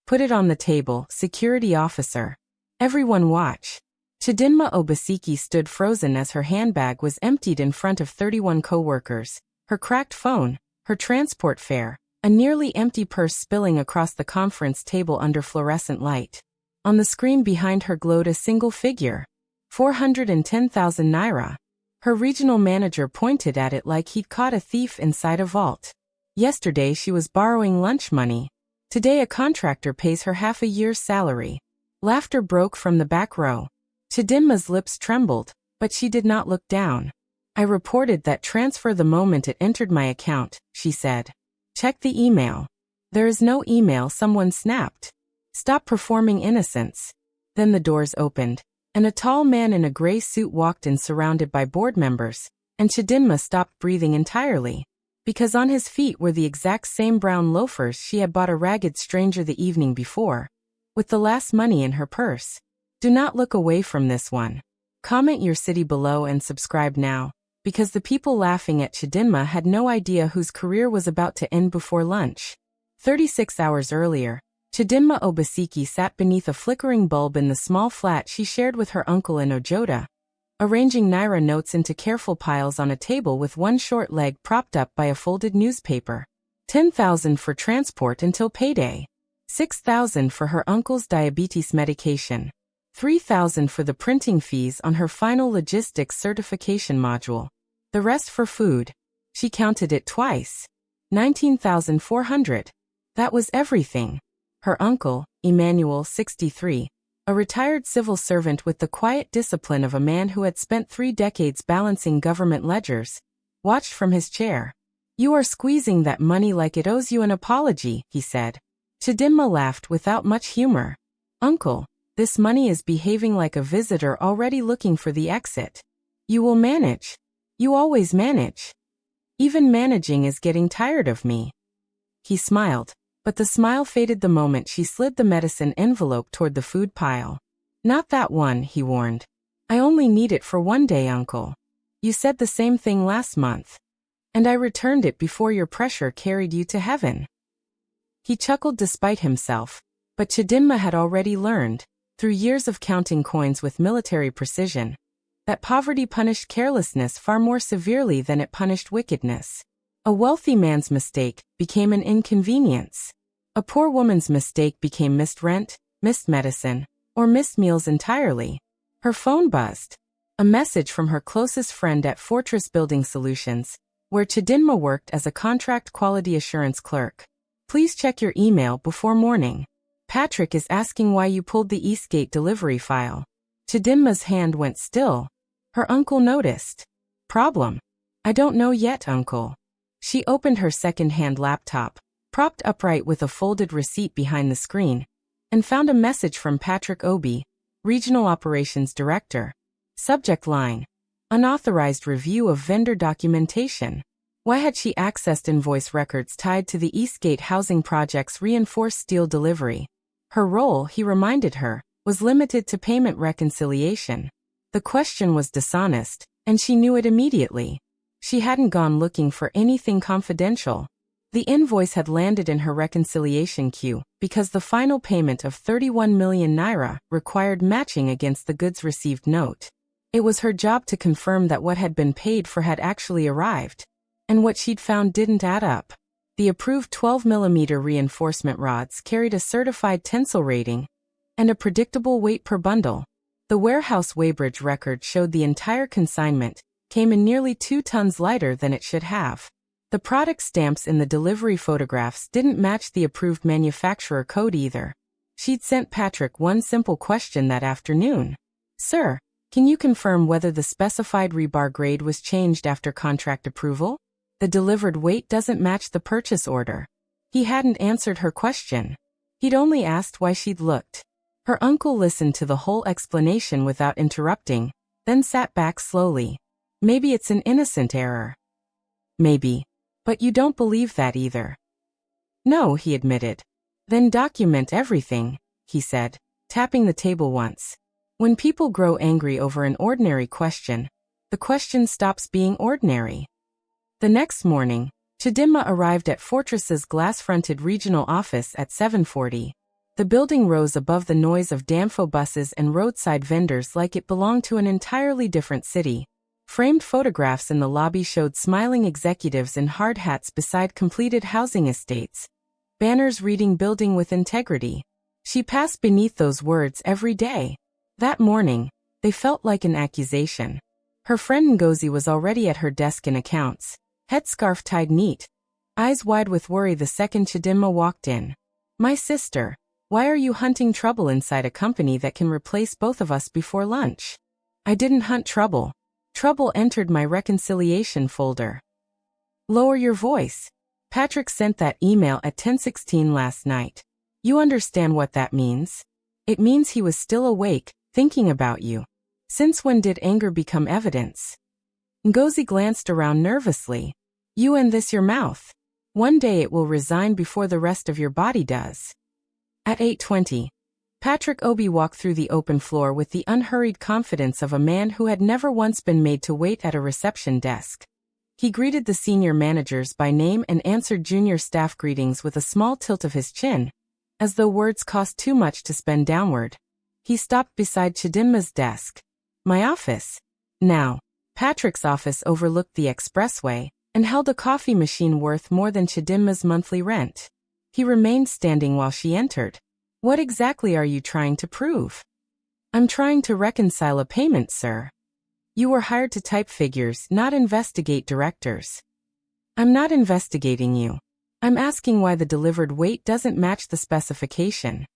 Put it on the table, security officer. Everyone watch. Chidinma Obaseki stood frozen as her handbag was emptied in front of 31 coworkers, her cracked phone, her transport fare, a nearly empty purse spilling across the conference table under fluorescent light. On the screen behind her glowed a single figure. 410,000 naira. Her regional manager pointed at it like he'd caught a thief inside a vault. Yesterday she was borrowing lunch money. Today a contractor pays her half a year's salary. Laughter broke from the back row. Chidinma's lips trembled, but she did not look down. I reported that transfer the moment it entered my account, she said. Check the email. There is no email, someone snapped. Stop performing innocence. Then the doors opened, and a tall man in a gray suit walked in surrounded by board members, and Chidinma stopped breathing entirely. Because on his feet were the exact same brown loafers she had bought a ragged stranger the evening before, with the last money in her purse. Do not look away from this one. Comment your city below and subscribe now, because the people laughing at Chidinma had no idea whose career was about to end before lunch. 36 hours earlier, Chidinma Obaseki sat beneath a flickering bulb in the small flat she shared with her uncle in Oshodi, arranging naira notes into careful piles on a table with one short leg propped up by a folded newspaper. 10,000 for transport until payday. 6,000 for her uncle's diabetes medication. 3,000 for the printing fees on her final logistics certification module. The rest for food. She counted it twice. 19,400. That was everything. Her uncle, Emmanuel, 63, a retired civil servant with the quiet discipline of a man who had spent 3 decades balancing government ledgers, watched from his chair. You are squeezing that money like it owes you an apology, he said. Chidinma laughed without much humor. Uncle, this money is behaving like a visitor already looking for the exit. You will manage. You always manage. Even managing is getting tired of me. He smiled, but the smile faded the moment she slid the medicine envelope toward the food pile. Not that one, he warned. I only need it for 1 day, Uncle. You said the same thing last month. And I returned it before your pressure carried you to heaven. He chuckled despite himself, but Chidinma had already learned, through years of counting coins with military precision, that poverty punished carelessness far more severely than it punished wickedness. A wealthy man's mistake became an inconvenience. A poor woman's mistake became missed rent, missed medicine, or missed meals entirely. Her phone buzzed. A message from her closest friend at Fortress Building Solutions, where Chidinma worked as a contract quality assurance clerk. Please check your email before morning. Patrick is asking why you pulled the Eastgate delivery file. Chidinma's hand went still. Her uncle noticed. Problem? I don't know yet, Uncle. She opened her second-hand laptop, propped upright with a folded receipt behind the screen, and found a message from Patrick Obi, Regional Operations Director. Subject line: Unauthorized review of vendor documentation. Why had she accessed invoice records tied to the Eastgate housing project's reinforced steel delivery? Her role, he reminded her, was limited to payment reconciliation. The question was dishonest, and she knew it immediately. She hadn't gone looking for anything confidential. The invoice had landed in her reconciliation queue because the final payment of 31 million naira required matching against the goods received note. It was her job to confirm that what had been paid for had actually arrived, and what she'd found didn't add up. The approved 12mm reinforcement rods carried a certified tensile rating and a predictable weight per bundle. The warehouse weighbridge record showed the entire consignment came in nearly 2 tons lighter than it should have. The product stamps in the delivery photographs didn't match the approved manufacturer code either. She'd sent Patrick one simple question that afternoon. Sir, can you confirm whether the specified rebar grade was changed after contract approval? The delivered weight doesn't match the purchase order. He hadn't answered her question. He'd only asked why she'd looked. Her uncle listened to the whole explanation without interrupting, then sat back slowly. Maybe it's an innocent error. Maybe. But you don't believe that either. No, he admitted. Then document everything, he said, tapping the table once. When people grow angry over an ordinary question, the question stops being ordinary. The next morning, Chidinma arrived at Fortress's glass-fronted regional office at 7:40. The building rose above the noise of Danfo buses and roadside vendors like it belonged to an entirely different city. Framed photographs in the lobby showed smiling executives in hard hats beside completed housing estates. Banners reading "Building with Integrity." She passed beneath those words every day. That morning, they felt like an accusation. Her friend Ngozi was already at her desk in accounts, headscarf tied neat, eyes wide with worry the second Chidinma walked in. "My sister, why are you hunting trouble inside a company that can replace both of us before lunch?" "I didn't hunt trouble. Trouble entered my reconciliation folder." "Lower your voice. Patrick sent that email at 10:16 last night. You understand what that means? It means he was still awake, thinking about you. Since when did anger become evidence?" Ngozi glanced around nervously. "You and this your mouth. One day it will resign before the rest of your body does." At 8:20, Patrick Obi walked through the open floor with the unhurried confidence of a man who had never once been made to wait at a reception desk. He greeted the senior managers by name and answered junior staff greetings with a small tilt of his chin, as though words cost too much to spend downward. He stopped beside Chidinma's desk. "My office." Now, Patrick's office overlooked the expressway and held a coffee machine worth more than Chidinma's monthly rent. He remained standing while she entered. "What exactly are you trying to prove?" "I'm trying to reconcile a payment, sir." "You were hired to type figures, not investigate directors." "I'm not investigating you. I'm asking why the delivered weight doesn't match the specification."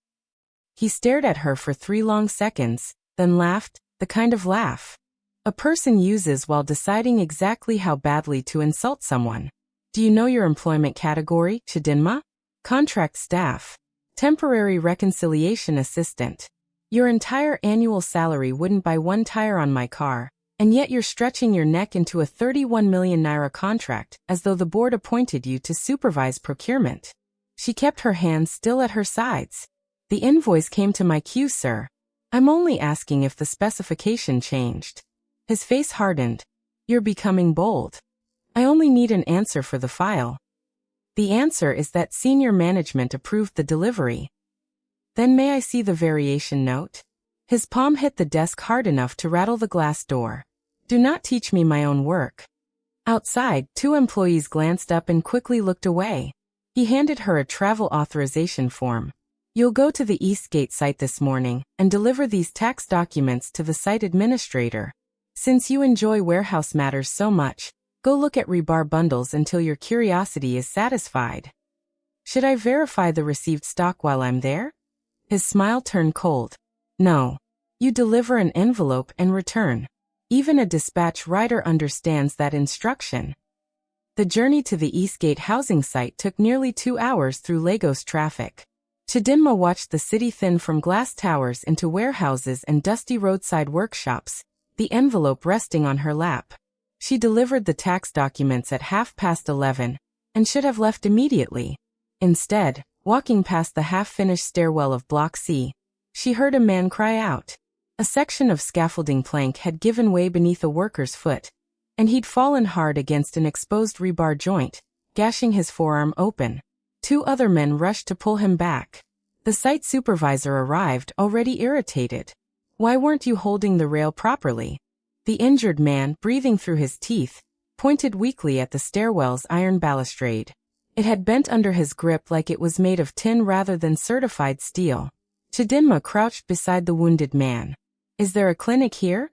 He stared at her for 3 long seconds, then laughed, the kind of laugh a person uses while deciding exactly how badly to insult someone. "Do you know your employment category, Chidinma?" "Contract staff. Temporary reconciliation assistant. Your entire annual salary wouldn't buy one tire on my car, and yet you're stretching your neck into a 31 million naira contract as though the board appointed you to supervise procurement." She kept her hands still at her sides. "The invoice came to my queue, sir. I'm only asking if the specification changed." His face hardened. "You're becoming bold. I only need an answer for the file." "The answer is that senior management approved the delivery." "Then may I see the variation note?" His palm hit the desk hard enough to rattle the glass door. "Do not teach me my own work." Outside, 2 employees glanced up and quickly looked away. He handed her a travel authorization form. "You'll go to the Eastgate site this morning and deliver these tax documents to the site administrator. Since you enjoy warehouse matters so much, go look at rebar bundles until your curiosity is satisfied." "Should I verify the received stock while I'm there?" His smile turned cold. "No. You deliver an envelope and return. Even a dispatch rider understands that instruction." The journey to the Eastgate housing site took nearly 2 hours through Lagos traffic. Chidinma watched the city thin from glass towers into warehouses and dusty roadside workshops, the envelope resting on her lap. She delivered the tax documents at 11:30, and should have left immediately. Instead, walking past the half-finished stairwell of Block C, she heard a man cry out. A section of scaffolding plank had given way beneath a worker's foot, and he'd fallen hard against an exposed rebar joint, gashing his forearm open. 2 other men rushed to pull him back. The site supervisor arrived, already irritated. "Why weren't you holding the rail properly?" The injured man, breathing through his teeth, pointed weakly at the stairwell's iron balustrade. It had bent under his grip like it was made of tin rather than certified steel. Chidinma crouched beside the wounded man. "Is there a clinic here?"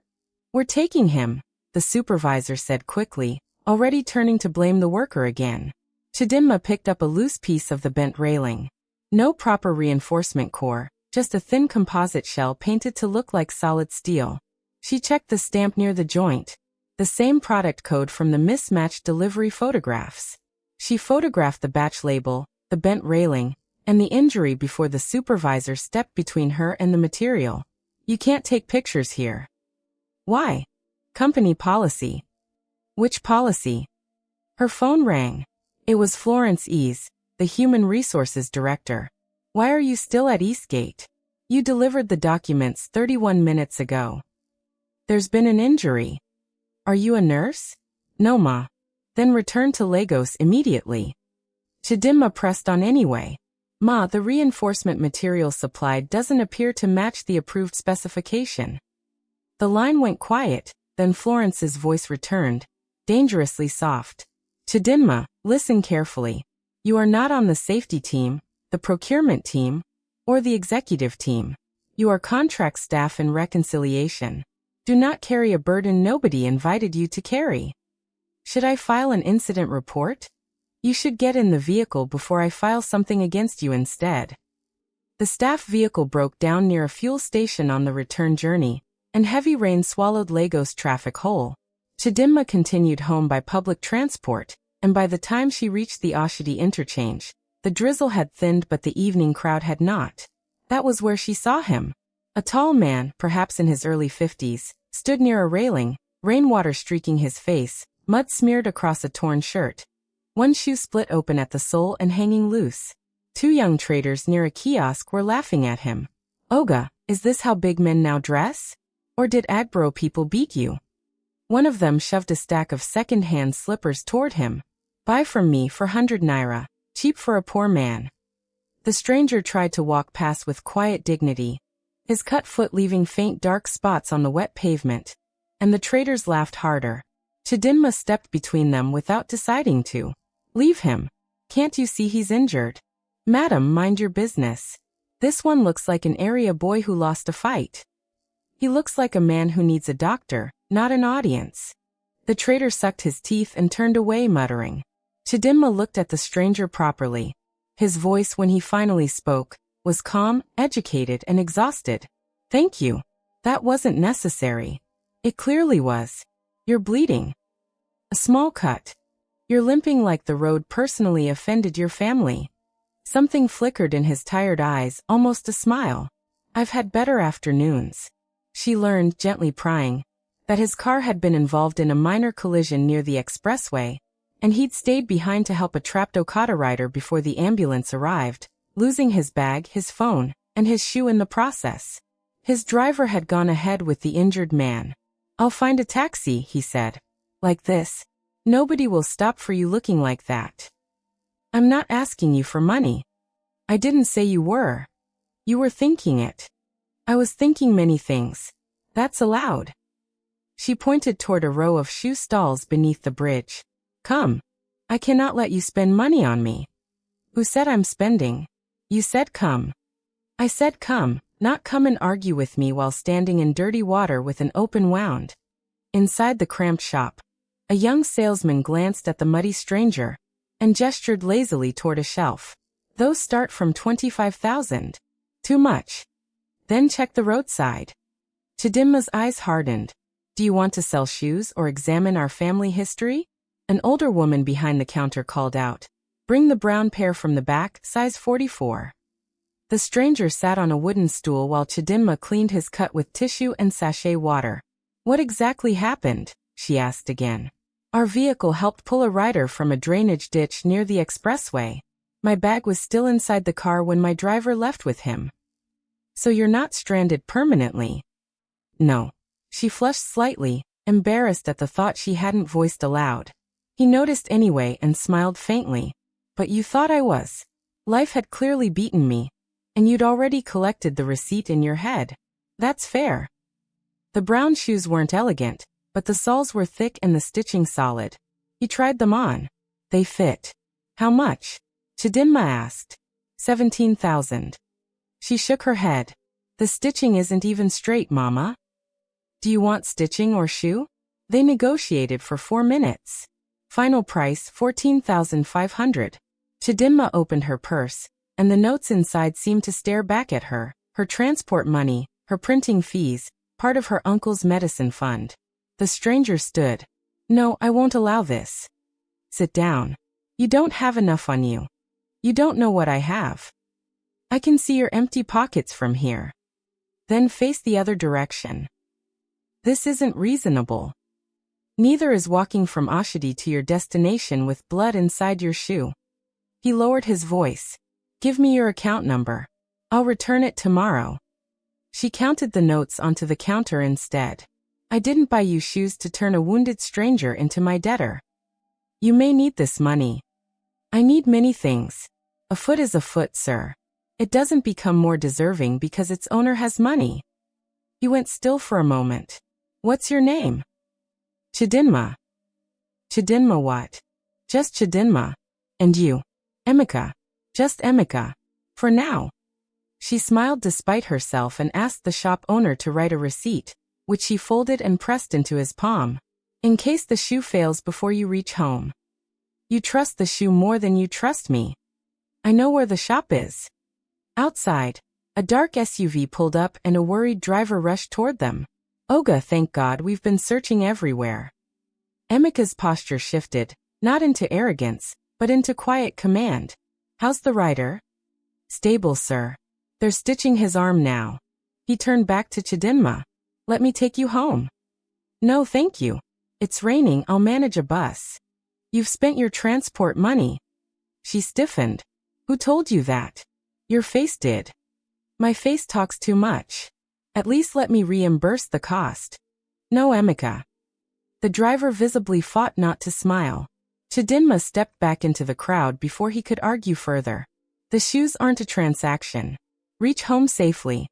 "We're taking him," the supervisor said quickly, already turning to blame the worker again. Chidinma picked up a loose piece of the bent railing. No proper reinforcement core, just a thin composite shell painted to look like solid steel. She checked the stamp near the joint, the same product code from the mismatched delivery photographs. She photographed the batch label, the bent railing, and the injury before the supervisor stepped between her and the material. "You can't take pictures here." "Why?" "Company policy." "Which policy?" Her phone rang. It was Florence Ease, the Human Resources Director. "Why are you still at Eastgate? You delivered the documents 31 minutes ago." "There's been an injury." "Are you a nurse?" "No, ma." "Then return to Lagos immediately." Chidinma pressed on anyway. Ma, the reinforcement material supplied doesn't appear to match the approved specification. The line went quiet, then Florence's voice returned, dangerously soft. Chidinma, listen carefully. You are not on the safety team, the procurement team, or the executive team. You are contract staff in reconciliation. Do not carry a burden nobody invited you to carry. Should I file an incident report? You should get in the vehicle before I file something against you instead. The staff vehicle broke down near a fuel station on the return journey, and heavy rain swallowed Lagos traffic whole. Chidinma continued home by public transport, and by the time she reached the Oshodi interchange, the drizzle had thinned but the evening crowd had not. That was where she saw him. A tall man, perhaps in his early 50s, stood near a railing, rainwater streaking his face, mud smeared across a torn shirt. One shoe split open at the sole and hanging loose. Two young traders near a kiosk were laughing at him. Oga, is this how big men now dress? Or did Agboro people beat you? One of them shoved a stack of second-hand slippers toward him. Buy from me for 100 naira, cheap for a poor man. The stranger tried to walk past with quiet dignity, his cut foot leaving faint dark spots on the wet pavement, and the traders laughed harder. Chidinma stepped between them without deciding to. Leave him. Can't you see he's injured? Madam, mind your business. This one looks like an area boy who lost a fight. He looks like a man who needs a doctor, not an audience. The trader sucked his teeth and turned away, muttering. Chidinma looked at the stranger properly. His voice, when he finally spoke, was calm, educated, and exhausted. Thank you. That wasn't necessary. It clearly was. You're bleeding. A small cut. You're limping like the road personally offended your family. Something flickered in his tired eyes, almost a smile. I've had better afternoons. She learned, gently prying, that his car had been involved in a minor collision near the expressway, and he'd stayed behind to help a trapped Okada rider before the ambulance arrived, losing his bag, his phone, and his shoe in the process. His driver had gone ahead with the injured man. I'll find a taxi, he said. Like this. Nobody will stop for you looking like that. I'm not asking you for money. I didn't say you were. You were thinking it. I was thinking many things. That's allowed. She pointed toward a row of shoe stalls beneath the bridge. Come. I cannot let you spend money on me. Who said I'm spending? You said come. I said come, not come and argue with me while standing in dirty water with an open wound. Inside the cramped shop, a young salesman glanced at the muddy stranger and gestured lazily toward a shelf. Those start from 25,000. Too much. Then check the roadside. Chidinma's eyes hardened. Do you want to sell shoes or examine our family history? An older woman behind the counter called out. Bring the brown pair from the back, size 44. The stranger sat on a wooden stool while Chidinma cleaned his cut with tissue and sachet water. What exactly happened? She asked again. Our vehicle helped pull a rider from a drainage ditch near the expressway. My bag was still inside the car when my driver left with him. So you're not stranded permanently? No. She flushed slightly, embarrassed at the thought she hadn't voiced aloud. He noticed anyway and smiled faintly. But you thought I was. Life had clearly beaten me, and you'd already collected the receipt in your head. That's fair. The brown shoes weren't elegant, but the soles were thick and the stitching solid. He tried them on. They fit. How much? Chidinma asked. 17,000. She shook her head. The stitching isn't even straight, Mama. Do you want stitching or shoe? They negotiated for 4 minutes. Final price 14,500. Chidinma opened her purse, and the notes inside seemed to stare back at her, her transport money, her printing fees, part of her uncle's medicine fund. The stranger stood. No, I won't allow this. Sit down. You don't have enough on you. You don't know what I have. I can see your empty pockets from here. Then face the other direction. This isn't reasonable. Neither is walking from Oshodi to your destination with blood inside your shoe. He lowered his voice. Give me your account number. I'll return it tomorrow. She counted the notes onto the counter instead. I didn't buy you shoes to turn a wounded stranger into my debtor. You may need this money. I need many things. A foot is a foot, sir. It doesn't become more deserving because its owner has money. He went still for a moment. What's your name? Chidinma. Chidinma what? Just Chidinma. And you? Emeka. Just Emeka. For now. She smiled despite herself and asked the shop owner to write a receipt, which he folded and pressed into his palm. In case the shoe fails before you reach home. You trust the shoe more than you trust me. I know where the shop is. Outside, a dark SUV pulled up and a worried driver rushed toward them. Oga, thank God, we've been searching everywhere. Emeka's posture shifted, not into arrogance, but into quiet command. How's the rider? Stable, sir. They're stitching his arm now. He turned back to Chidinma. Let me take you home. No, thank you. It's raining, I'll manage a bus. You've spent your transport money. She stiffened. Who told you that? Your face did. My face talks too much. At least let me reimburse the cost. No, Emeka. The driver visibly fought not to smile. Chidinma stepped back into the crowd before he could argue further. The shoes aren't a transaction. Reach home safely.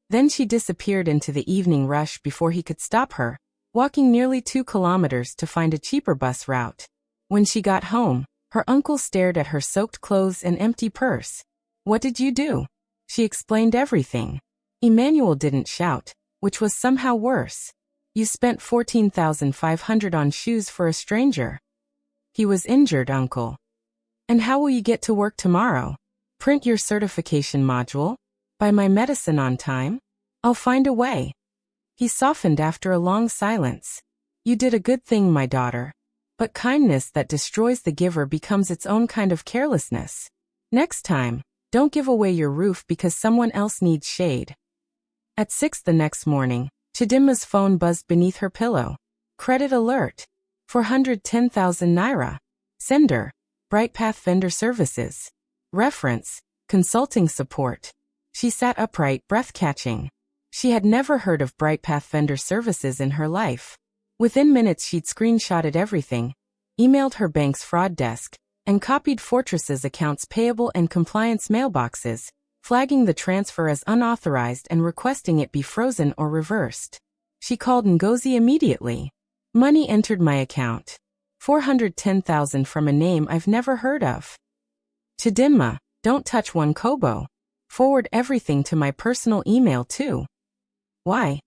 Then she disappeared into the evening rush before he could stop her, walking nearly 2 kilometers to find a cheaper bus route. When she got home, her uncle stared at her soaked clothes and empty purse. What did you do? She explained everything. Emmanuel didn't shout, which was somehow worse. You spent 14,500 on shoes for a stranger. He was injured, uncle. And how will you get to work tomorrow? Print your certification module? Buy my medicine on time? I'll find a way. He softened after a long silence. You did a good thing, my daughter. But kindness that destroys the giver becomes its own kind of carelessness. Next time, don't give away your roof because someone else needs shade. At 6 the next morning, Chidinma's phone buzzed beneath her pillow. Credit alert. 410,000 naira. Sender. Brightpath Vendor Services. Reference. Consulting support. She sat upright, breath-catching. She had never heard of Brightpath Vendor Services in her life. Within minutes she'd screenshotted everything, emailed her bank's fraud desk, and copied Fortress's accounts payable and compliance mailboxes, flagging the transfer as unauthorized and requesting it be frozen or reversed. She called Ngozi immediately. Money entered my account. 410,000 from a name I've never heard of. Chidinma, don't touch one Kobo. Forward everything to my personal email too. Why?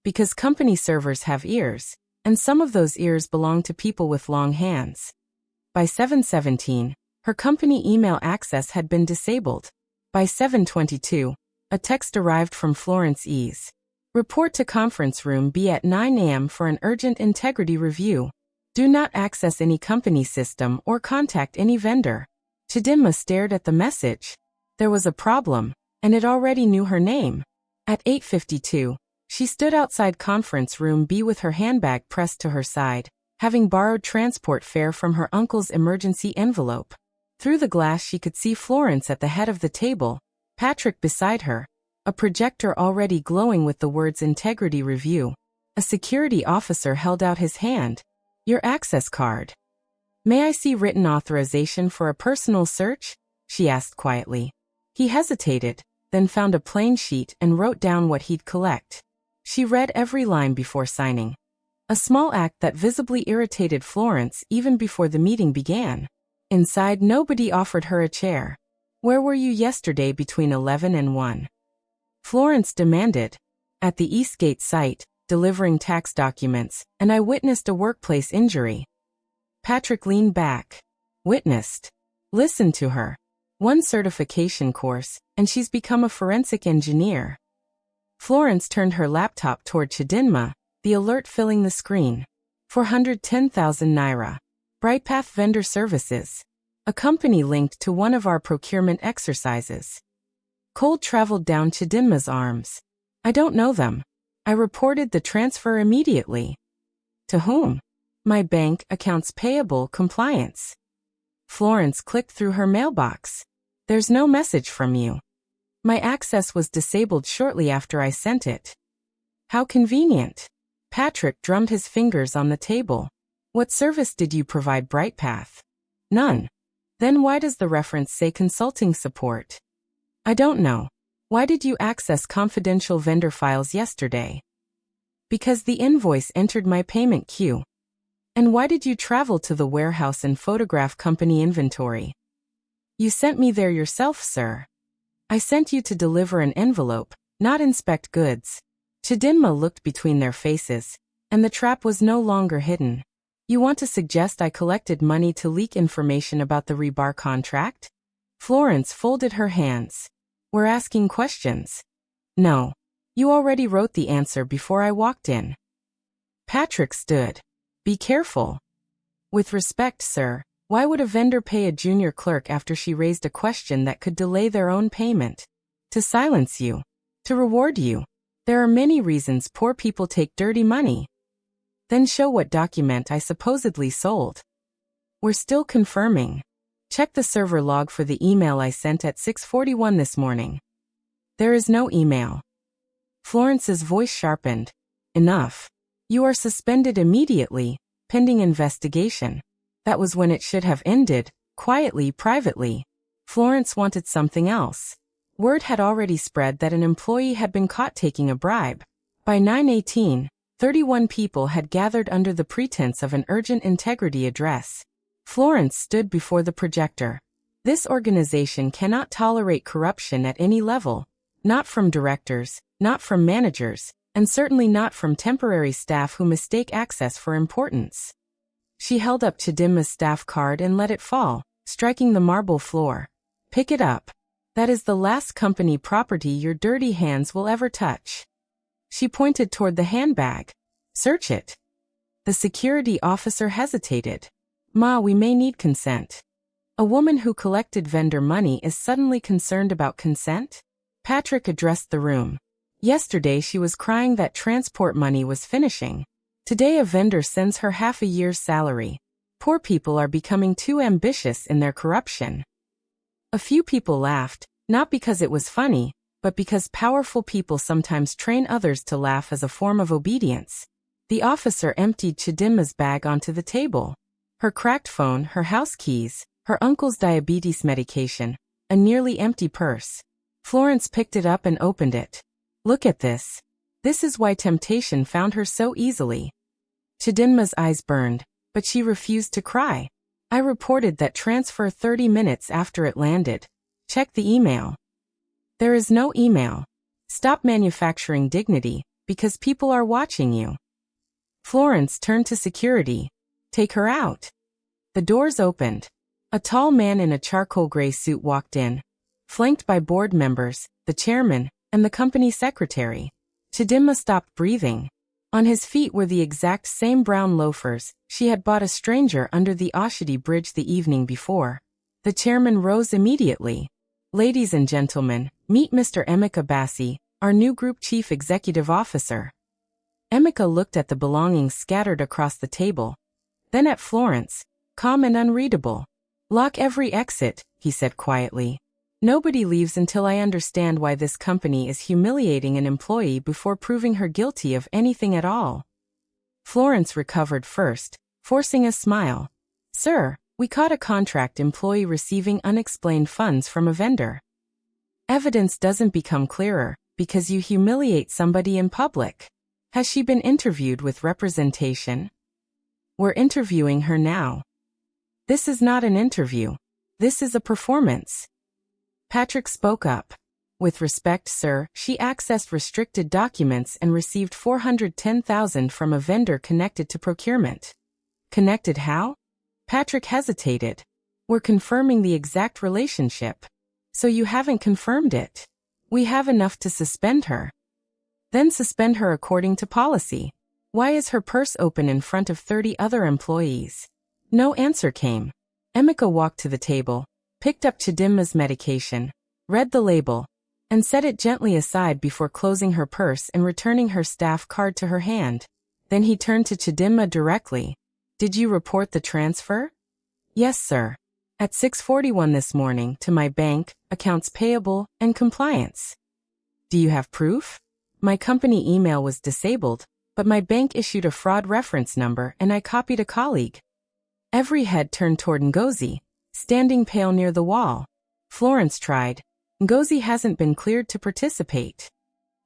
Because company servers have ears, and some of those ears belong to people with long hands. By 7:17, her company email access had been disabled. By 7:22, a text arrived from Florence Ease. Report to conference room B at 9 a.m. for an urgent integrity review. Do not access any company system or contact any vendor. Chidinma stared at the message. There was a problem, and it already knew her name. At 8:52, she stood outside conference room B with her handbag pressed to her side, having borrowed transport fare from her uncle's emergency envelope. Through the glass she could see Florence at the head of the table, Patrick beside her, a projector already glowing with the words Integrity Review. A security officer held out his hand. Your access card. May I see written authorization for a personal search? She asked quietly. He hesitated, then found a plain sheet and wrote down what he'd collect. She read every line before signing. A small act that visibly irritated Florence even before the meeting began. Inside, nobody offered her a chair. Where were you yesterday between 11 and 1? Florence demanded. At the Eastgate site, delivering tax documents, and I witnessed a workplace injury. Patrick leaned back. Witnessed. Listened to her. One certification course, and she's become a forensic engineer. Florence turned her laptop toward Chidinma, the alert filling the screen. 410,000 naira. Brightpath Vendor Services. A company linked to one of our procurement exercises. Cold traveled down Chidinma's arms. I don't know them. I reported the transfer immediately. To whom? My bank, accounts payable, compliance. Florence clicked through her mailbox. There's no message from you. My access was disabled shortly after I sent it. How convenient. Patrick drummed his fingers on the table. What service did you provide Brightpath? None. Then why does the reference say consulting support? I don't know. Why did you access confidential vendor files yesterday? Because the invoice entered my payment queue. And why did you travel to the warehouse and photograph company inventory? You sent me there yourself, sir. I sent you to deliver an envelope, not inspect goods. Chidinma looked between their faces, and the trap was no longer hidden. You want to suggest I collected money to leak information about the rebar contract? Florence folded her hands. We're asking questions. No. You already wrote the answer before I walked in. Patrick stood. Be careful. With respect, sir, why would a vendor pay a junior clerk after she raised a question that could delay their own payment? To silence you. To reward you. There are many reasons poor people take dirty money. Then show what document I supposedly sold. We're still confirming. Check the server log for the email I sent at 6:41 this morning. There is no email. Florence's voice sharpened. Enough. You are suspended immediately, pending investigation. That was when it should have ended, quietly, privately. Florence wanted something else. Word had already spread that an employee had been caught taking a bribe. By 9:18, 31 people had gathered under the pretense of an urgent integrity address. Florence stood before the projector. This organization cannot tolerate corruption at any level, not from directors, not from managers, and certainly not from temporary staff who mistake access for importance. She held up Chidinma's staff card and let it fall, striking the marble floor. Pick it up. That is the last company property your dirty hands will ever touch. She pointed toward the handbag. Search it. The security officer hesitated. Ma, we may need consent. A woman who collected vendor money is suddenly concerned about consent? Patrick addressed the room. Yesterday she was crying that transport money was finishing. Today a vendor sends her half a year's salary. Poor people are becoming too ambitious in their corruption. A few people laughed, not because it was funny, but because powerful people sometimes train others to laugh as a form of obedience. The officer emptied Chidinma's bag onto the table. Her cracked phone, her house keys, her uncle's diabetes medication, a nearly empty purse. Florence picked it up and opened it. Look at this. This is why temptation found her so easily. Chidinma's eyes burned, but she refused to cry. I reported that transfer 30 minutes after it landed. Check the email. There is no email. Stop manufacturing dignity, because people are watching you. Florence turned to security. Take her out. The doors opened. A tall man in a charcoal gray suit walked in, flanked by board members, the chairman, and the company secretary. Chidinma stopped breathing. On his feet were the exact same brown loafers she had bought a stranger under the Oshodi bridge the evening before. The chairman rose immediately. Ladies and gentlemen, meet Mr. Emeka Bassi, our new group chief executive officer. Emeka looked at the belongings scattered across the table, then at Florence, calm and unreadable. Lock every exit, he said quietly. Nobody leaves until I understand why this company is humiliating an employee before proving her guilty of anything at all. Florence recovered first, forcing a smile. Sir, we caught a contract employee receiving unexplained funds from a vendor. Evidence doesn't become clearer because you humiliate somebody in public. Has she been interviewed with representation? We're interviewing her now. This is not an interview. This is a performance. Patrick spoke up. With respect, sir, she accessed restricted documents and received $410,000 from a vendor connected to procurement. Connected how? Patrick hesitated. We're confirming the exact relationship. So you haven't confirmed it. We have enough to suspend her. Then suspend her according to policy. Why is her purse open in front of 30 other employees? No answer came. Emeka walked to the table, picked up Chidinma's medication, read the label, and set it gently aside before closing her purse and returning her staff card to her hand. Then he turned to Chidinma directly. Did you report the transfer? Yes, sir. At 6:41 this morning to my bank, accounts payable, and compliance. Do you have proof? My company email was disabled, but my bank issued a fraud reference number and I copied a colleague. Every head turned toward Ngozi. standing pale near the wall. Florence tried. Ngozi hasn't been cleared to participate.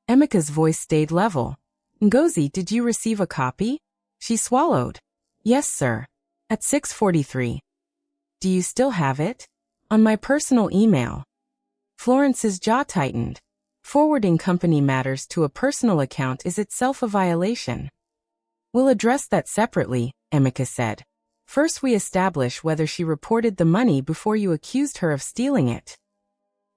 Emeka's voice stayed level. Ngozi, did you receive a copy? She swallowed. Yes, sir. At 6:43. Do you still have it? On my personal email. Florence's jaw tightened. Forwarding company matters to a personal account is itself a violation. We'll address that separately, Emeka said. First we establish whether she reported the money before you accused her of stealing it.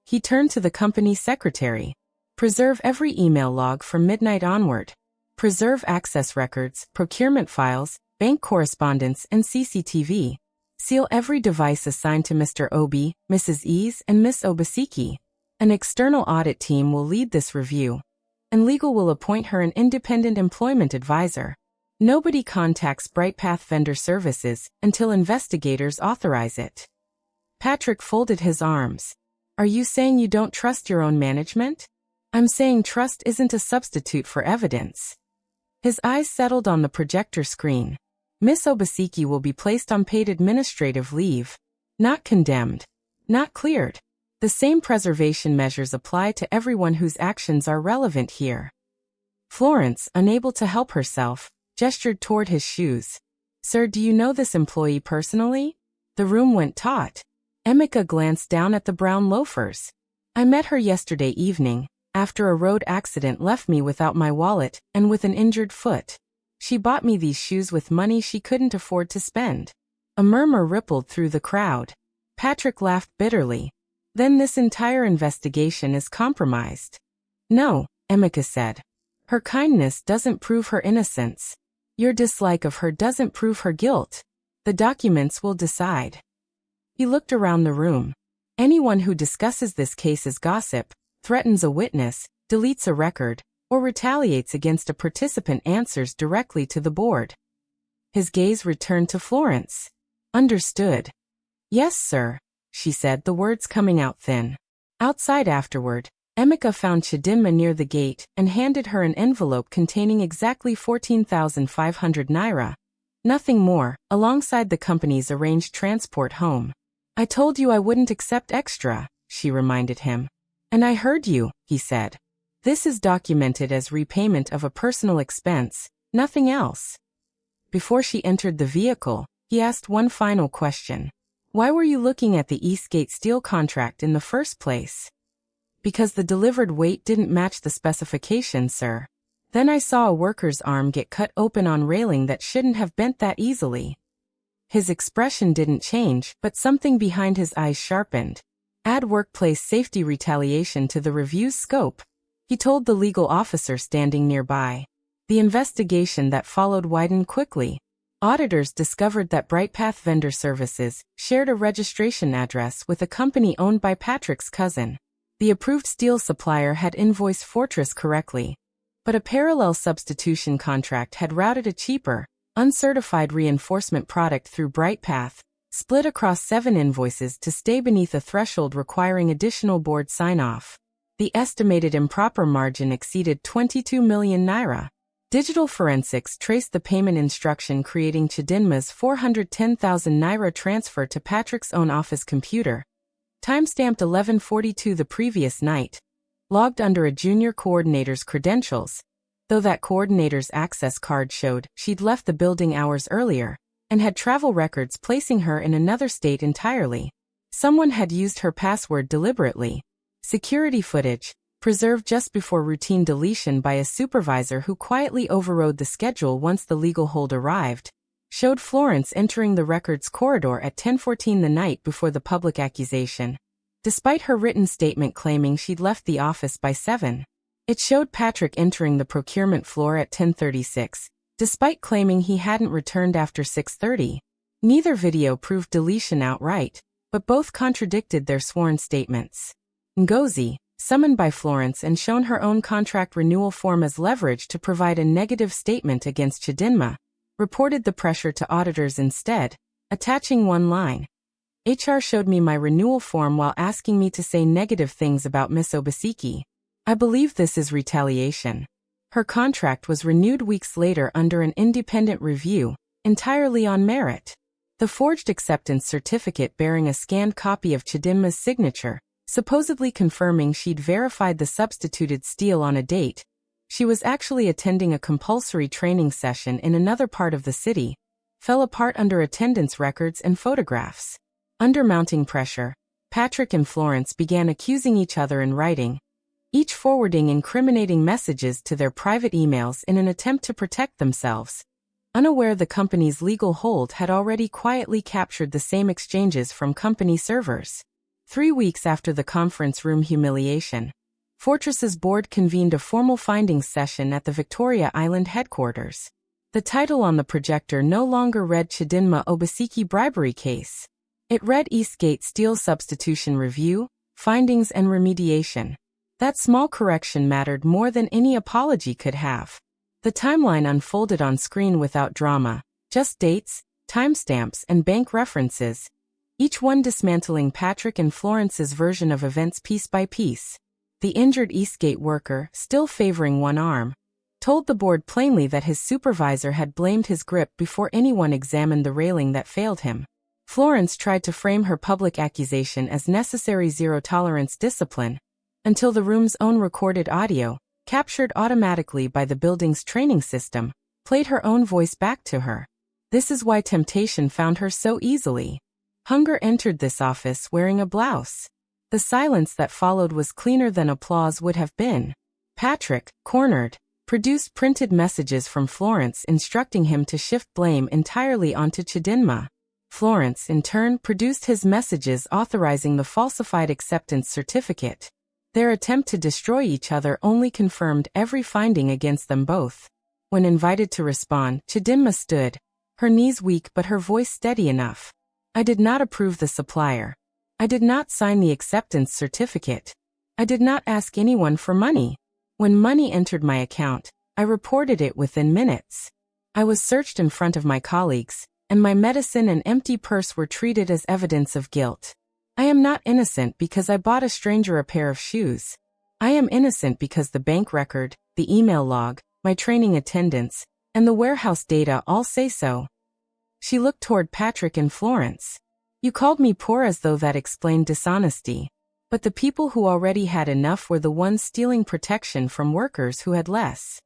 He turned to the company secretary. Preserve every email log from midnight onward. Preserve access records, procurement files, bank correspondence, and CCTV. Seal every device assigned to Mr. Obi, Mrs. Ease, and Miss Obaseki. An external audit team will lead this review, and legal will appoint her an independent employment advisor. Nobody contacts BrightPath Vendor Services until investigators authorize it. Patrick folded his arms. Are you saying you don't trust your own management? I'm saying trust isn't a substitute for evidence. His eyes settled on the projector screen. Miss Obaseki will be placed on paid administrative leave. Not condemned. Not cleared. The same preservation measures apply to everyone whose actions are relevant here. Florence, unable to help herself, gestured toward his shoes. Sir, do you know this employee personally? The room went taut. Emeka glanced down at the brown loafers. I met her yesterday evening, after a road accident left me without my wallet and with an injured foot. She bought me these shoes with money she couldn't afford to spend. A murmur rippled through the crowd. Patrick laughed bitterly. Then this entire investigation is compromised. No, Emeka said. Her kindness doesn't prove her innocence. Your dislike of her doesn't prove her guilt. The documents will decide. He looked around the room. Anyone who discusses this case as gossip, threatens a witness, deletes a record, or retaliates against a participant answers directly to the board. His gaze returned to Florence. Understood. Yes, sir, she said, the words coming out thin. Outside afterward, Emeka found Chidinma near the gate and handed her an envelope containing exactly 14,500 naira. Nothing more, alongside the company's arranged transport home. I told you I wouldn't accept extra, she reminded him. And I heard you, he said. This is documented as repayment of a personal expense, nothing else. Before she entered the vehicle, he asked one final question. Why were you looking at the Eastgate steel contract in the first place? Because the delivered weight didn't match the specifications, sir. Then I saw a worker's arm get cut open on railing that shouldn't have bent that easily. His expression didn't change, but something behind his eyes sharpened. Add workplace safety retaliation to the review's scope, he told the legal officer standing nearby. The investigation that followed widened quickly. Auditors discovered that BrightPath Vendor Services shared a registration address with a company owned by Patrick's cousin. The approved steel supplier had invoiced Fortress correctly, but a parallel substitution contract had routed a cheaper, uncertified reinforcement product through BrightPath, split across 7 invoices to stay beneath a threshold requiring additional board sign-off. The estimated improper margin exceeded 22 million naira. Digital forensics traced the payment instruction creating Chidinma's 410,000 naira transfer to Patrick's own office computer. Timestamped 11:42 the previous night. Logged under a junior coordinator's credentials, though that coordinator's access card showed she'd left the building hours earlier and had travel records placing her in another state entirely. Someone had used her password deliberately. Security footage, preserved just before routine deletion by a supervisor who quietly overrode the schedule once the legal hold arrived, showed Florence entering the records corridor at 10:14 the night before the public accusation, despite her written statement claiming she'd left the office by 7. It showed Patrick entering the procurement floor at 10:36, despite claiming he hadn't returned after 6:30. Neither video proved deletion outright, but both contradicted their sworn statements. Ngozi, summoned by Florence and shown her own contract renewal form as leverage to provide a negative statement against Chidinma, reported the pressure to auditors instead, attaching one line. HR showed me my renewal form while asking me to say negative things about Miss Obaseki. I believe this is retaliation. Her contract was renewed weeks later under an independent review, entirely on merit. The forged acceptance certificate bearing a scanned copy of Chidinma's signature, supposedly confirming she'd verified the substituted steal on a date. She was actually attending a compulsory training session in another part of the city, fell apart under attendance records and photographs. Under mounting pressure, Patrick and Florence began accusing each other in writing, each forwarding incriminating messages to their private emails in an attempt to protect themselves. Unaware the company's legal hold had already quietly captured the same exchanges from company servers. 3 weeks after the conference room humiliation, Fortress's board convened a formal findings session at the Victoria Island headquarters. The title on the projector no longer read Chidinma Obaseki bribery case. It read Eastgate Steel Substitution Review, Findings and Remediation. That small correction mattered more than any apology could have. The timeline unfolded on screen without drama, just dates, timestamps, and bank references, each one dismantling Patrick and Florence's version of events piece by piece. The injured Eastgate worker, still favoring one arm, told the board plainly that his supervisor had blamed his grip before anyone examined the railing that failed him. Florence tried to frame her public accusation as necessary zero-tolerance discipline, until the room's own recorded audio, captured automatically by the building's training system, played her own voice back to her. This is why temptation found her so easily. Hunger entered this office wearing a blouse. The silence that followed was cleaner than applause would have been. Patrick, cornered, produced printed messages from Florence instructing him to shift blame entirely onto Chidinma. Florence, in turn, produced his messages authorizing the falsified acceptance certificate. Their attempt to destroy each other only confirmed every finding against them both. When invited to respond, Chidinma stood, her knees weak but her voice steady enough. I did not approve the supplier. I did not sign the acceptance certificate. I did not ask anyone for money. When money entered my account, I reported it within minutes. I was searched in front of my colleagues, and my medicine and empty purse were treated as evidence of guilt. I am not innocent because I bought a stranger a pair of shoes. I am innocent because the bank record, the email log, my training attendance, and the warehouse data all say so. She looked toward Patrick and Florence. You called me poor as though that explained dishonesty. But the people who already had enough were the ones stealing protection from workers who had less.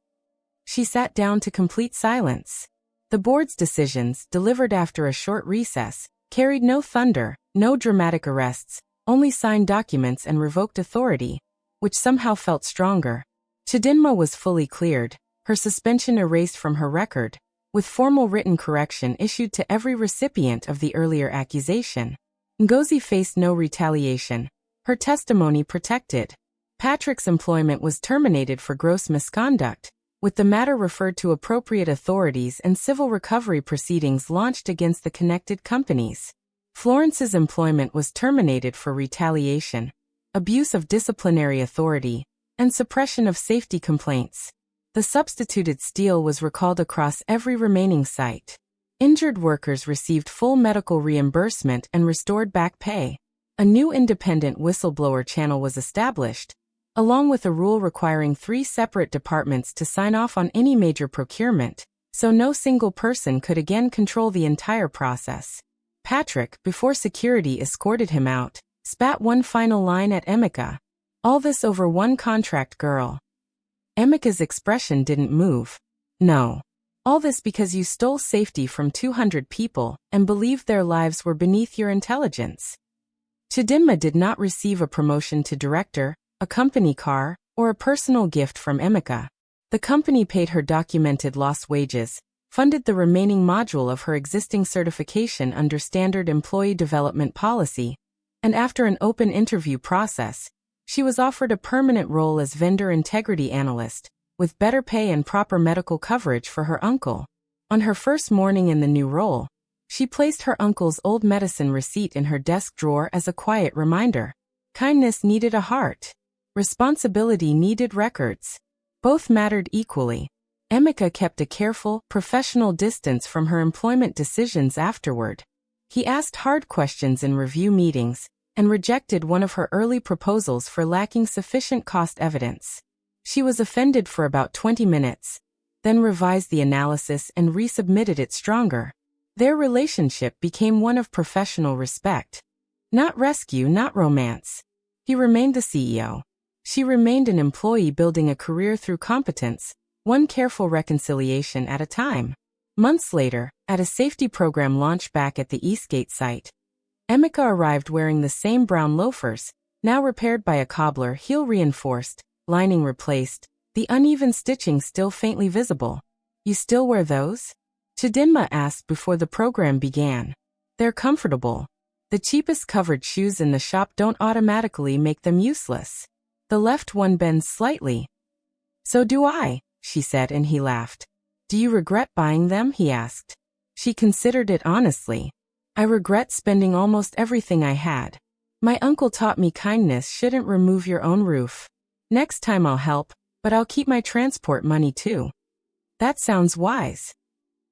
She sat down to complete silence. The board's decisions, delivered after a short recess, carried no thunder, no dramatic arrests, only signed documents and revoked authority, which somehow felt stronger. Chidinma was fully cleared, her suspension erased from her record, with formal written correction issued to every recipient of the earlier accusation. Ngozi faced no retaliation, her testimony protected. Patrick's employment was terminated for gross misconduct, with the matter referred to appropriate authorities and civil recovery proceedings launched against the connected companies. Florence's employment was terminated for retaliation, abuse of disciplinary authority, and suppression of safety complaints. The substituted steel was recalled across every remaining site. Injured workers received full medical reimbursement and restored back pay. A new independent whistleblower channel was established, along with a rule requiring 3 separate departments to sign off on any major procurement, so no single person could again control the entire process. Patrick, before security escorted him out, spat one final line at Emeka. All this over one contract girl. Emeka's expression didn't move. No. All this because you stole safety from 200 people and believed their lives were beneath your intelligence. Chidinma did not receive a promotion to director, a company car, or a personal gift from Emeka. The company paid her documented lost wages, funded the remaining module of her existing certification under standard employee development policy, and after an open interview process, she was offered a permanent role as vendor integrity analyst, with better pay and proper medical coverage for her uncle. On her first morning in the new role, she placed her uncle's old medicine receipt in her desk drawer as a quiet reminder. Kindness needed a heart. Responsibility needed records. Both mattered equally. Emeka kept a careful, professional distance from her employment decisions afterward. He asked hard questions in review meetings, and rejected one of her early proposals for lacking sufficient cost evidence. She was offended for about 20 minutes, then revised the analysis and resubmitted it stronger. Their relationship became one of professional respect. Not rescue, not romance. He remained the CEO. She remained an employee building a career through competence, one careful reconciliation at a time. Months later, at a safety program launch back at the Eastgate site, Emeka arrived wearing the same brown loafers, now repaired by a cobbler, heel reinforced, lining replaced, the uneven stitching still faintly visible. "You still wear those?" Chidinma asked before the program began. "They're comfortable. The cheapest covered shoes in the shop don't automatically make them useless." The left one bends slightly. "So do I," she said, and he laughed. "Do you regret buying them?" he asked. She considered it honestly. "I regret spending almost everything I had. My uncle taught me kindness shouldn't remove your own roof. Next time I'll help, but I'll keep my transport money too." "That sounds wise.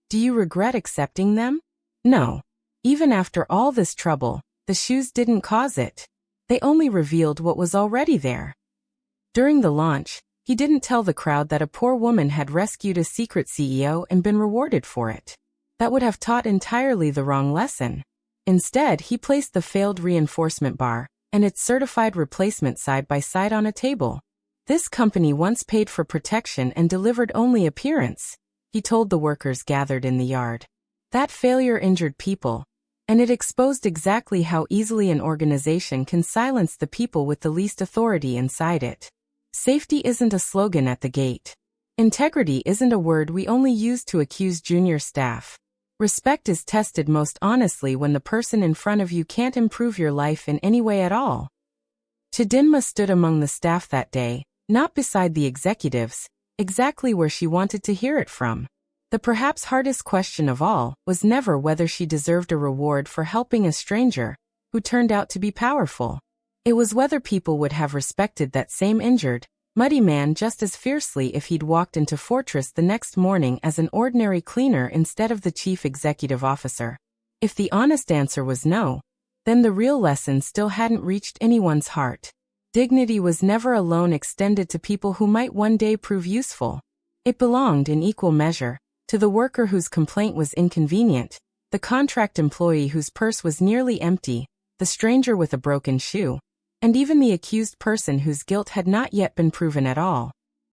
Do you regret accepting them?" "No. Even after all this trouble, the shoes didn't cause it. They only revealed what was already there." During the launch, he didn't tell the crowd that a poor woman had rescued a secret CEO and been rewarded for it. That would have taught entirely the wrong lesson. Instead, he placed the failed reinforcement bar and its certified replacement side by side on a table. "This company once paid for protection and delivered only appearance," he told the workers gathered in the yard. "That failure injured people, and it exposed exactly how easily an organization can silence the people with the least authority inside it. Safety isn't a slogan at the gate. Integrity isn't a word we only use to accuse junior staff. Respect is tested most honestly when the person in front of you can't improve your life in any way at all." Chidinma stood among the staff that day, not beside the executives, exactly where she wanted to hear it from. The perhaps hardest question of all was never whether she deserved a reward for helping a stranger who turned out to be powerful. It was whether people would have respected that same injured, muddy man just as fiercely if he'd walked into Fortress the next morning as an ordinary cleaner instead of the chief executive officer. If the honest answer was no, then the real lesson still hadn't reached anyone's heart. Dignity was never alone extended to people who might one day prove useful. It belonged in equal measure to the worker whose complaint was inconvenient, the contract employee whose purse was nearly empty, the stranger with a broken shoe, and even the accused person whose guilt had not yet been proven at all.